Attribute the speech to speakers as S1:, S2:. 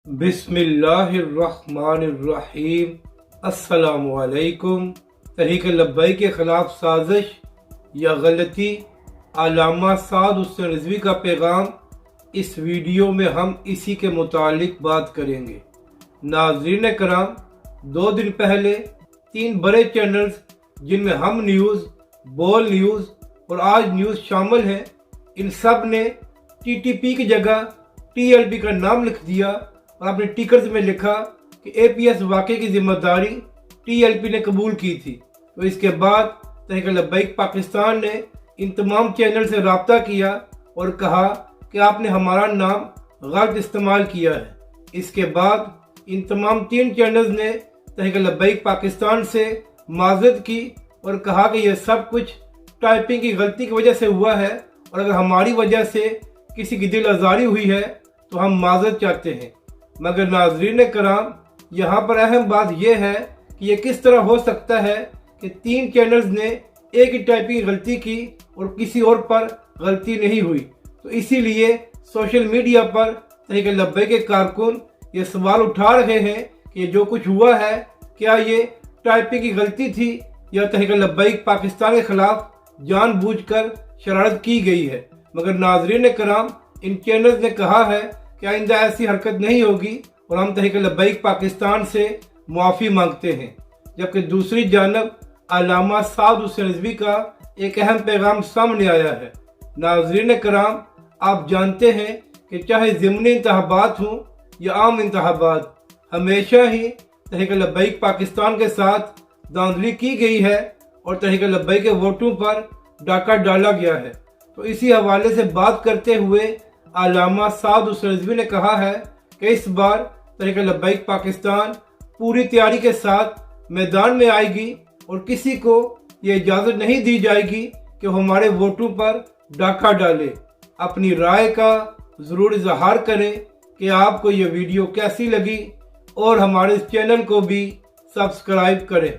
S1: بسم اللہ الرحمن الرحیم۔ السلام علیکم۔ تحریک لبیک کے خلاف سازش یا غلطی، علامہ سعد حسین رضوی کا پیغام۔ اس ویڈیو میں ہم اسی کے متعلق بات کریں گے۔ ناظرین کرام، 2 دن پہلے 3 بڑے چینلز جن میں ہم نیوز، بول نیوز اور آج نیوز شامل ہیں، ان سب نے ٹی ٹی پی کی جگہ ٹی ایل پی کا نام لکھ دیا اور اپنے ٹکرز میں لکھا کہ اے پی ایس واقعے کی ذمہ داری ٹی ایل پی نے قبول کی تھی۔ تو اس کے بعد تحریک لبیک پاکستان نے ان تمام چینل سے رابطہ کیا اور کہا کہ آپ نے ہمارا نام غلط استعمال کیا ہے۔ اس کے بعد ان تمام 3 چینلز نے تحریک لبیک پاکستان سے معذرت کی اور کہا کہ یہ سب کچھ ٹائپنگ کی غلطی کی وجہ سے ہوا ہے، اور اگر ہماری وجہ سے کسی کی دل آزاری ہوئی ہے تو ہم معذرت چاہتے ہیں۔ مگر ناظرین کرام، یہاں پر اہم بات یہ ہے کہ یہ کس طرح ہو سکتا ہے کہ 3 چینلز نے ایک ہی ٹائپنگ غلطی کی اور کسی اور پر غلطی نہیں ہوئی۔ تو اسی لیے سوشل میڈیا پر تحریک لبیک کے کارکن یہ سوال اٹھا رہے ہیں کہ یہ جو کچھ ہوا ہے، کیا یہ ٹائپنگ کی غلطی تھی یا تحریک لبیک پاکستان کے خلاف جان بوجھ کر شرارت کی گئی ہے۔ مگر ناظرین کرام، ان چینلز نے کہا ہے کہ آئندہ ایسی حرکت نہیں ہوگی اور ہم تحریک لبیک پاکستان سے معافی مانگتے ہیں۔ جبکہ دوسری جانب علامہ سعد حسین رضوی کا ایک اہم پیغام سامنے آیا ہے۔ ناظرین کرام، آپ جانتے ہیں کہ چاہے ضمنی انتخابات ہوں یا عام انتخابات، ہمیشہ ہی تحریک لبیک پاکستان کے ساتھ دھاندلی کی گئی ہے اور تحریک لبیک کے ووٹوں پر ڈاکہ ڈالا گیا ہے۔ تو اسی حوالے سے بات کرتے ہوئے علامہ سعد حسین رضوی نے کہا ہے کہ اس بار تحریک لبیک پاکستان پوری تیاری کے ساتھ میدان میں آئے گی اور کسی کو یہ اجازت نہیں دی جائے گی کہ وہ ہمارے ووٹوں پر ڈاکہ ڈالے۔ اپنی رائے کا ضرور اظہار کریں کہ آپ کو یہ ویڈیو کیسی لگی اور ہمارے اس چینل کو بھی سبسکرائب کریں۔